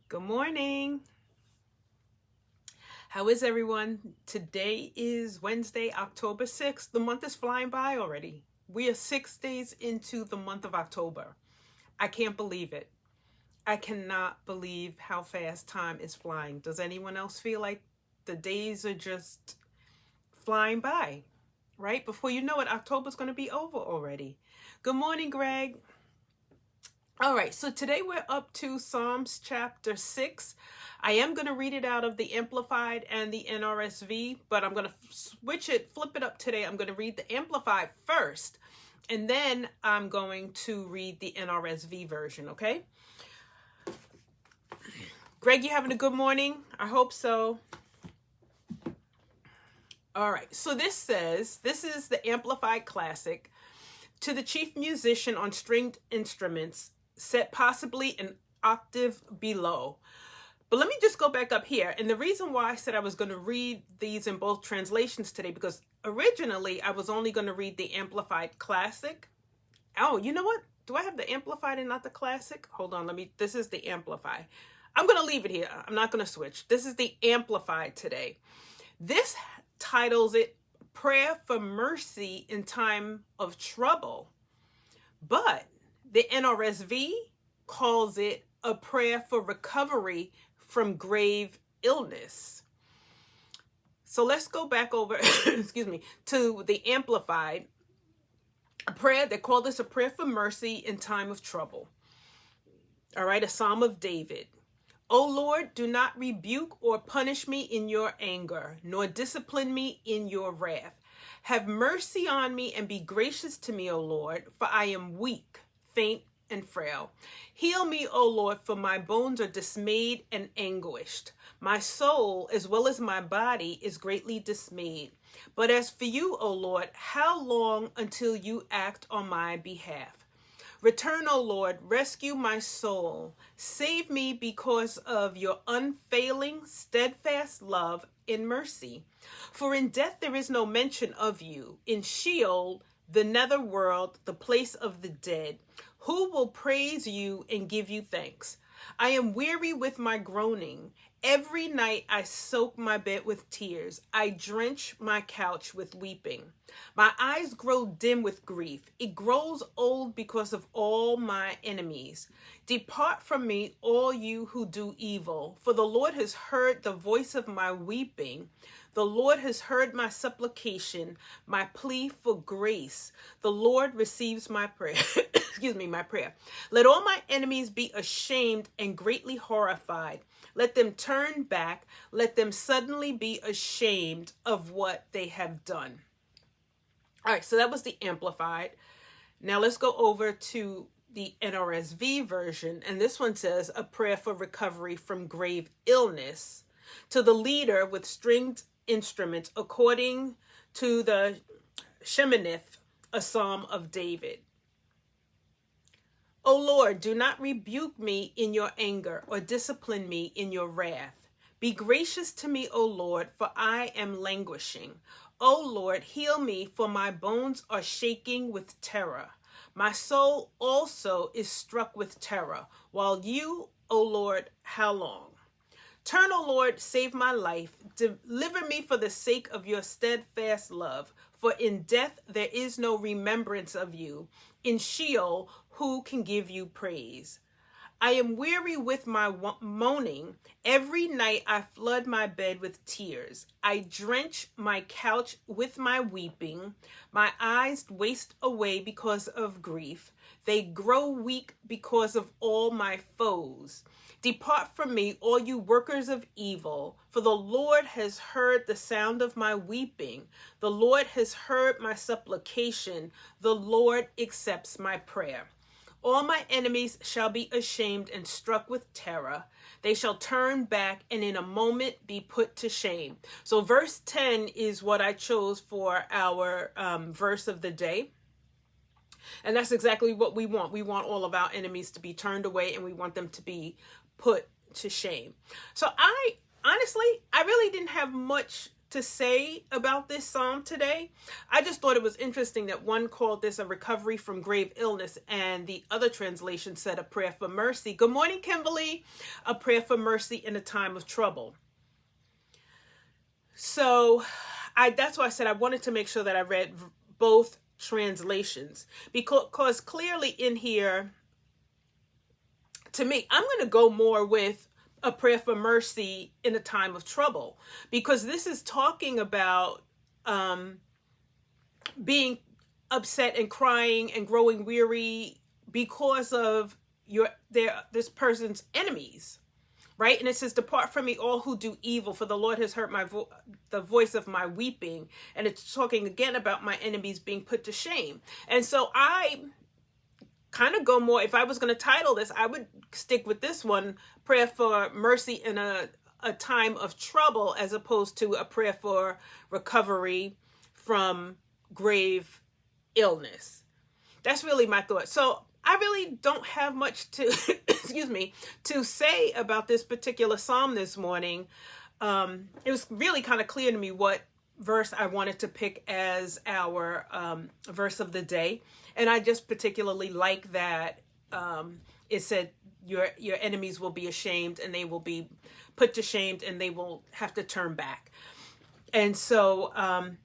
Good morning. How is everyone? Today is Wednesday, October 6th. The month is flying by already. We are 6 days into the month of October. I can't believe it. I cannot believe how fast time is flying. Does anyone else feel like the days are just flying by? Right? Before you know it, October's going to be over already. Good morning, Greg. All right, so today we're up to Psalms chapter 6. I am going to read it out of the Amplified and the NRSV, but I'm going to flip it up today. I'm going to read the Amplified first, and then I'm going to read the NRSV version, okay? Greg, you having a good morning? I hope so. All right, so this is the Amplified Classic. To the chief musician on stringed instruments, set possibly an octave below. But let me just go back up here. And the reason why I said I was going to read these in both translations today, because originally I was only going to read the Amplified Classic. Oh, you know what? Do I have the Amplified and not the Classic? Hold on, this is the Amplified. I'm going to leave it here. I'm not going to switch. This is the Amplified today. This titles it Prayer for Mercy in Time of Trouble. But the NRSV calls it a prayer for recovery from grave illness. So let's go back over, to the Amplified. A prayer, they call this a prayer for mercy in time of trouble. All right, a Psalm of David. O Lord, do not rebuke or punish me in your anger, nor discipline me in your wrath. Have mercy on me and be gracious to me, O Lord, for I am weak, faint, and frail. Heal me, O Lord, for my bones are dismayed and anguished. My soul, as well as my body, is greatly dismayed. But as for you, O Lord, how long until you act on my behalf? Return, O Lord, rescue my soul. Save me because of your unfailing, steadfast love and mercy. For in death there is no mention of you. In Sheol, the netherworld, the place of the dead, who will praise you and give you thanks? I am weary with my groaning. Every night I soak my bed with tears. I drench my couch with weeping. My eyes grow dim with grief. It grows old because of all my enemies. Depart from me, all you who do evil, for the Lord has heard the voice of my weeping. The Lord has heard my supplication, my plea for grace. The Lord receives my prayer. my prayer. Let all my enemies be ashamed and greatly horrified. Let them turn back. Let them suddenly be ashamed of what they have done. All right, so that was the Amplified. Now let's go over to the NRSV version. And this one says, a prayer for recovery from grave illness to the leader with stringed instruments according to the Sheminith, a Psalm of David. O Lord, do not rebuke me in your anger or discipline me in your wrath. Be gracious to me, O Lord, for I am languishing. O Lord, heal me, for my bones are shaking with terror. My soul also is struck with terror. While you, O Lord, how long? Turn, O Lord, save my life. Deliver me for the sake of your steadfast love. For in death there is no remembrance of you. In Sheol, who can give you praise? I am weary with my moaning. Every night I flood my bed with tears. I drench my couch with my weeping. My eyes waste away because of grief. They grow weak because of all my foes. Depart from me, all you workers of evil, for the Lord has heard the sound of my weeping. The Lord has heard my supplication. The Lord accepts my prayer. All my enemies shall be ashamed and struck with terror. They shall turn back and in a moment be put to shame. So verse 10 is what I chose for our verse of the day. And that's exactly what we want. We want all of our enemies to be turned away, and we want them to be put to shame. So I really didn't have much to say about this psalm today. I just thought it was interesting that one called this a recovery from grave illness, and the other translation said a prayer for mercy. Good morning, Kimberly. A prayer for mercy in a time of trouble. So that's why I said I wanted to make sure that I read both translations, because clearly in here, to me, I'm going to go more with a prayer for mercy in a time of trouble, because this is talking about being upset and crying and growing weary because of this person's enemies, right? And it says, depart from me, all who do evil, for the Lord has heard the voice of my weeping. And it's talking again about my enemies being put to shame. And so I kind of go more, if I was going to title this, I would stick with this one, prayer for mercy in a time of trouble, as opposed to a prayer for recovery from grave illness. That's really my thought. So I really don't have much to, to say about this particular psalm this morning. It was really kind of clear to me what verse I wanted to pick as our verse of the day. And I just particularly like that it said your enemies will be ashamed, and they will be put to shame, and they will have to turn back. And so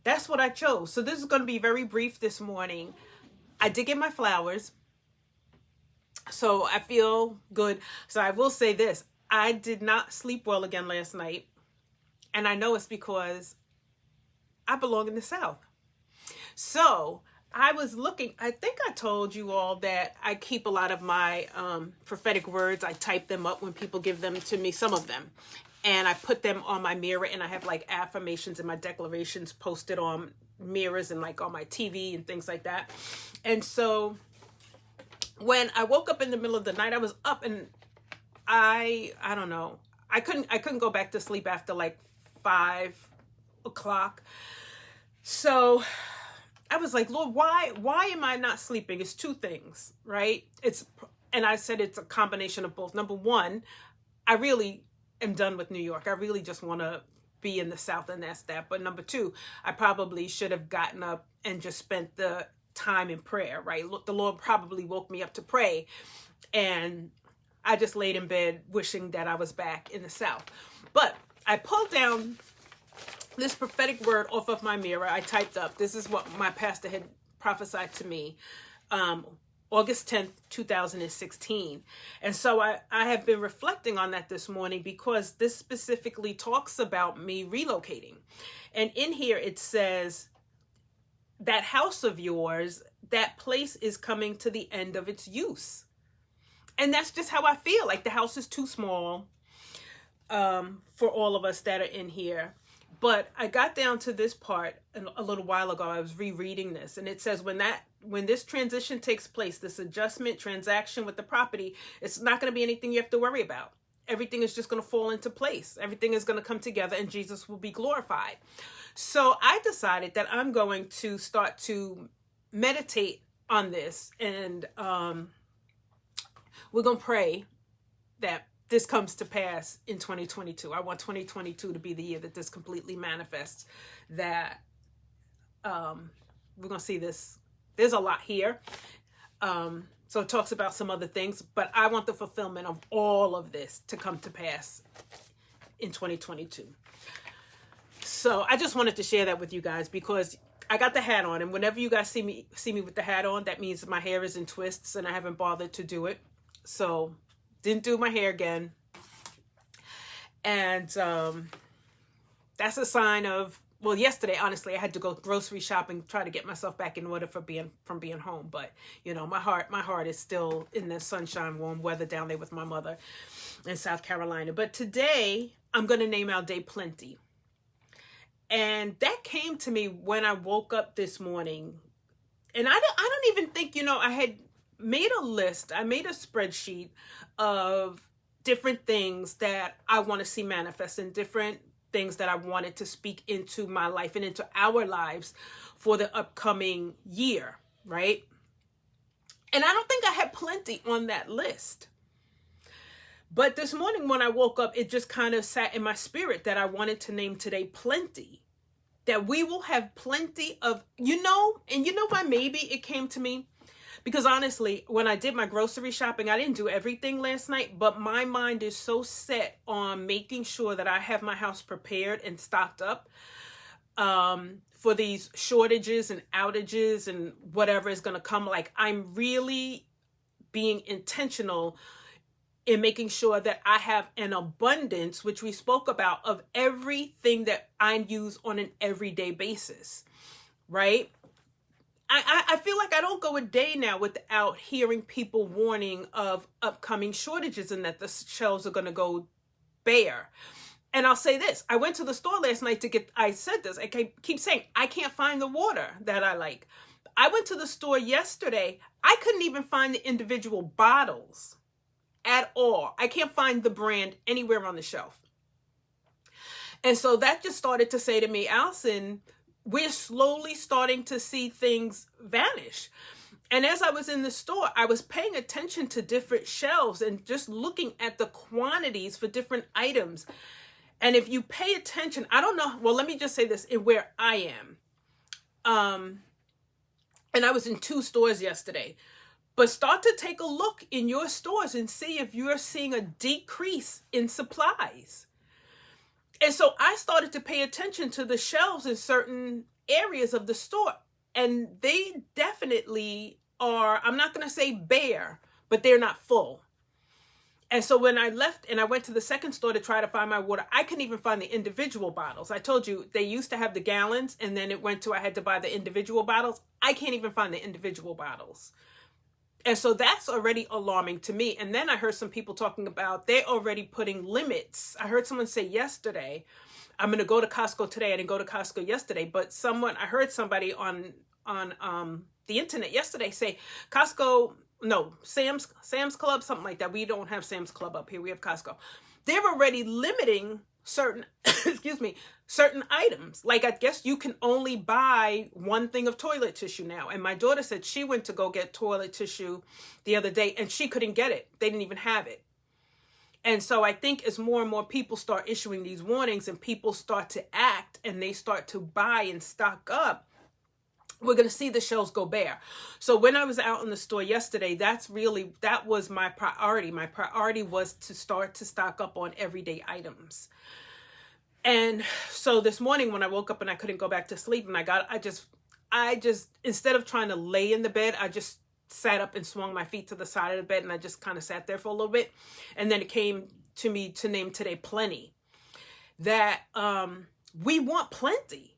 that's what I chose. So this is going to be very brief this morning. I did get my flowers, so I feel good. So I will say this. I did not sleep well again last night. And I know it's because I belong in the South. So I was looking, I think I told you all that I keep a lot of my prophetic words. I type them up when people give them to me, some of them. And I put them on my mirror, and I have like affirmations and my declarations posted on mirrors and like on my TV and things like that. And so when I woke up in the middle of the night, I was up, and I don't know. I couldn't go back to sleep after like 5 o'clock. So I was like, Lord, why am I not sleeping? It's two things, right? And I said it's a combination of both. Number one, I really am done with New York. I really just want to be in the South, and that's that. But number two, I probably should have gotten up and just spent the time in prayer, right? Look, the Lord probably woke me up to pray, and I just laid in bed wishing that I was back in the South. But I pulled down this prophetic word off of my mirror. I typed up, this is what my pastor had prophesied to me, August 10th, 2016. And so I have been reflecting on that this morning, because this specifically talks about me relocating. And in here it says, that house of yours, that place is coming to the end of its use. And that's just how I feel. Like the house is too small for all of us that are in here. But I got down to this part a little while ago. I was rereading this, and it says when this transition takes place, this adjustment transaction with the property, it's not going to be anything you have to worry about. Everything is just going to fall into place. Everything is going to come together, and Jesus will be glorified. So I decided that I'm going to start to meditate on this, and we're going to pray that this comes to pass in 2022. I want 2022 to be the year that this completely manifests, that we're going to see this. There's a lot here. So it talks about some other things, but I want the fulfillment of all of this to come to pass in 2022. So I just wanted to share that with you guys, because I got the hat on, and whenever you guys see me with the hat on, that means my hair is in twists and I haven't bothered to do it. So didn't do my hair again. And that's a sign of, well, yesterday, honestly, I had to go grocery shopping, try to get myself back in order from being home. But, you know, my heart is still in the sunshine, warm weather down there with my mother in South Carolina. But today, I'm going to name our day Plenty. And that came to me when I woke up this morning. And I don't even think, I had made a list. I made a spreadsheet of different things that I want to see manifest, and different things that I wanted to speak into my life and into our lives for the upcoming year, right? And I don't think I had plenty on that list. But this morning when I woke up, it just kind of sat in my spirit that I wanted to name today Plenty. that we will have plenty of, and why maybe it came to me? Because honestly, when I did my grocery shopping, I didn't do everything last night, but my mind is so set on making sure that I have my house prepared and stocked up for these shortages and outages and whatever is going to come. Like, I'm really being intentional in making sure that I have an abundance, which we spoke about, of everything that I use on an everyday basis, right? I feel like I don't go a day now without hearing people warning of upcoming shortages and that the shelves are going to go bare. And I'll say this, I went to the store last night I keep saying, I can't find the water that I like. I went to the store yesterday, I couldn't even find the individual bottles at all. I can't find the brand anywhere on the shelf. And so that just started to say to me, Allison, we're slowly starting to see things vanish. And as I was in the store, I was paying attention to different shelves and just looking at the quantities for different items. And if you pay attention, I don't know, well, let me just say this, in where I am. And I was in 2 stores yesterday. But start to take a look in your stores and see if you're seeing a decrease in supplies. And so I started to pay attention to the shelves in certain areas of the store. And they definitely are, I'm not going to say bare, but they're not full. And so when I left and I went to the second store to try to find my water, I couldn't even find the individual bottles. I told you they used to have the gallons, and then it went to I had to buy the individual bottles. I can't even find the individual bottles. And so that's already alarming to me. And then I heard some people talking about they're already putting limits. I heard someone say yesterday, I'm going to go to Costco today. I didn't go to Costco yesterday, but I heard somebody on the internet yesterday say Sam's Club, something like that. We don't have Sam's Club up here. We have Costco. They're already limiting certain, certain items. Like, I guess you can only buy 1 thing of toilet tissue now. And my daughter said she went to go get toilet tissue the other day and she couldn't get it. They didn't even have it. And so I think as more and more people start issuing these warnings and people start to act and they start to buy and stock up, we're going to see the shelves go bare. So when I was out in the store yesterday, that was my priority. My priority was to start to stock up on everyday items. And so this morning when I woke up and I couldn't go back to sleep, and I just, instead of trying to lay in the bed, I just sat up and swung my feet to the side of the bed, and I just kind of sat there for a little bit. And then it came to me to name today plenty. That we want plenty.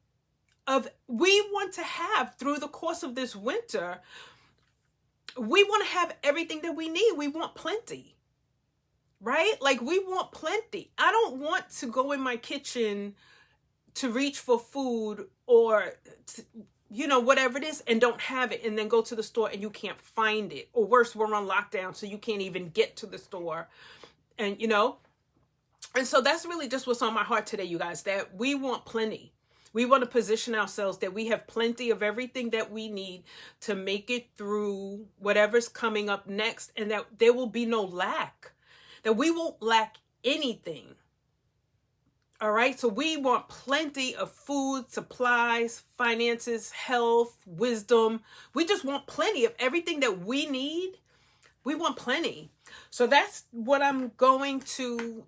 We want to have, through the course of this winter, we want to have everything that we need. We want plenty, right? Like, we want plenty. I don't want to go in my kitchen to reach for food or, whatever it is, and don't have it, and then go to the store and you can't find it. Or worse, we're on lockdown, so you can't even get to the store. And, and so that's really just what's on my heart today, you guys, that we want plenty. We want to position ourselves that we have plenty of everything that we need to make it through whatever's coming up next, and that there will be no lack, that we won't lack anything. All right. So we want plenty of food, supplies, finances, health, wisdom. We just want plenty of everything that we need. We want plenty. So that's what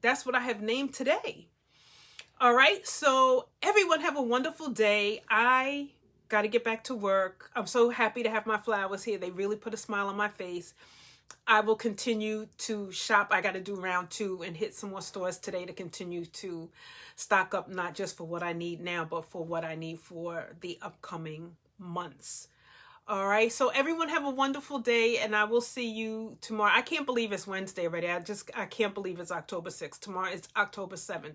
that's what I have named today. All right. So everyone have a wonderful day. I got to get back to work. I'm so happy to have my flowers here. They really put a smile on my face. I will continue to shop. I got to do round 2 and hit some more stores today to continue to stock up, not just for what I need now, but for what I need for the upcoming months. All right. So everyone have a wonderful day, and I will see you tomorrow. I can't believe it's Wednesday already. I can't believe it's October 6th. Tomorrow is October 7th.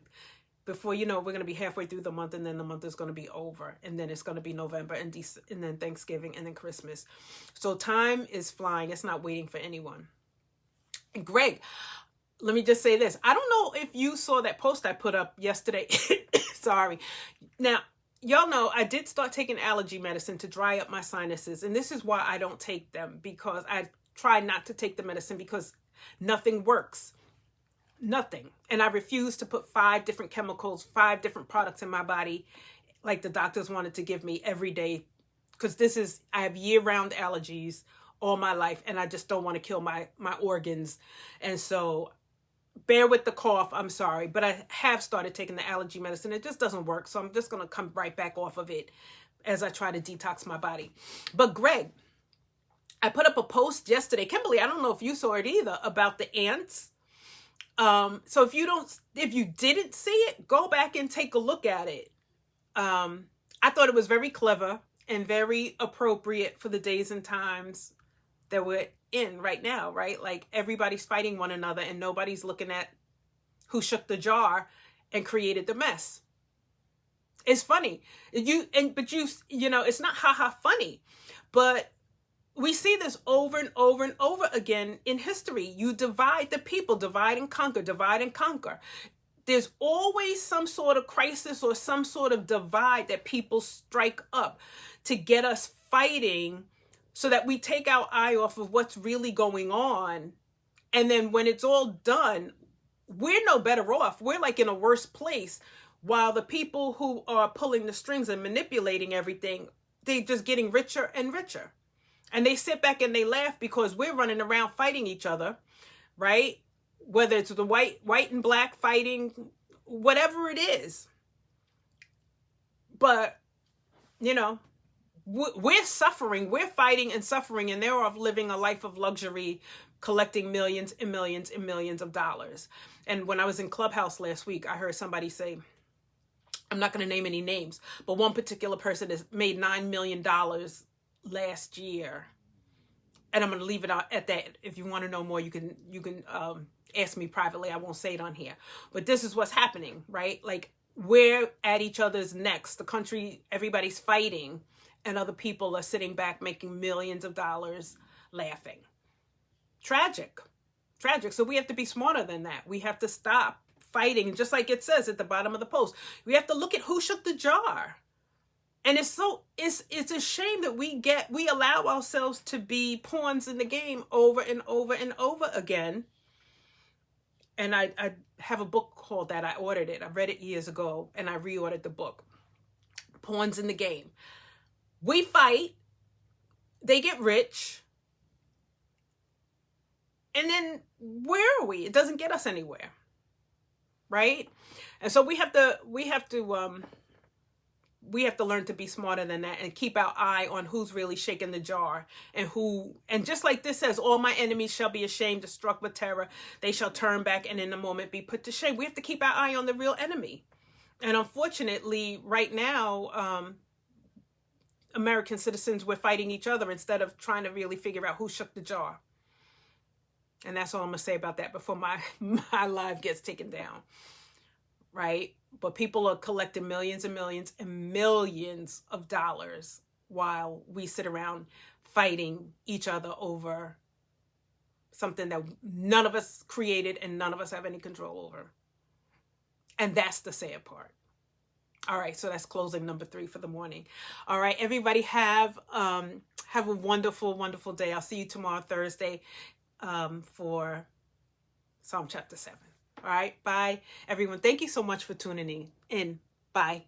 Before you know, we're going to be halfway through the month, and then the month is going to be over, and then it's going to be November and then Thanksgiving and then Christmas. So time is flying. It's not waiting for anyone. And Greg, let me just say this. I don't know if you saw that post I put up yesterday. Sorry. Now, y'all know I did start taking allergy medicine to dry up my sinuses, and this is why I don't take them, because I try not to take the medicine because nothing works. Nothing. And I refuse to put 5 different chemicals, 5 different products in my body like the doctors wanted to give me every day, because I have year-round allergies all my life, and I just don't want to kill my organs. And so bear with the cough, I'm sorry, but I have started taking the allergy medicine. It just doesn't work, so I'm just going to come right back off of it as I try to detox my body. But Greg, I put up a post yesterday, Kimberly, I don't know if you saw it either, about the ants. So if you didn't see it, go back and take a look at it. I thought it was very clever and very appropriate for the days and times that we're in right now, right? Like everybody's fighting one another and nobody's looking at who shook the jar and created the mess. It's funny. But it's not haha funny, but we see this over and over and over again in history. You divide the people, divide and conquer, divide and conquer. There's always some sort of crisis or some sort of divide that people strike up to get us fighting, so that we take our eye off of what's really going on. And then when it's all done, we're no better off. We're like in a worse place, while the people who are pulling the strings and manipulating everything, they're just getting richer and richer. And they sit back and they laugh because we're running around fighting each other, right? Whether it's the white and black fighting, whatever it is. But, we're suffering, we're fighting and suffering, and they're off living a life of luxury, collecting millions and millions and millions of dollars. And when I was in Clubhouse last week, I heard somebody say, I'm not going to name any names, but one particular person has made $9 million last year. And I'm going to leave it at that. If you want to know more, you can ask me privately. I won't say it on here. But this is what's happening, right? Like, we're at each other's necks. The country, everybody's fighting, and other people are sitting back making millions of dollars laughing. Tragic. So we have to be smarter than that. We have to stop fighting. Just like it says at the bottom of the post, we have to look at who shook the jar. And it's a shame that we allow ourselves to be pawns in the game over and over and over again. And I have a book called that. I ordered it. I read it years ago, and I reordered the book. Pawns in the game. We fight, they get rich, and then where are we? It doesn't get us anywhere, right? And so we have to learn to be smarter than that and keep our eye on who's really shaking the jar, and just like this says, all my enemies shall be ashamed, struck with terror. They shall turn back and in a moment be put to shame. We have to keep our eye on the real enemy. And unfortunately, right now, American citizens, we're fighting each other instead of trying to really figure out who shook the jar. And that's all I'm going to say about that before my live gets taken down. Right? But people are collecting millions and millions and millions of dollars while we sit around fighting each other over something that none of us created and none of us have any control over. And that's the sad part. All right, so that's closing number 3 for the morning. All right, everybody have a wonderful, wonderful day. I'll see you tomorrow, Thursday, for Psalm chapter 7. All right, bye, everyone. Thank you so much for tuning in. Bye.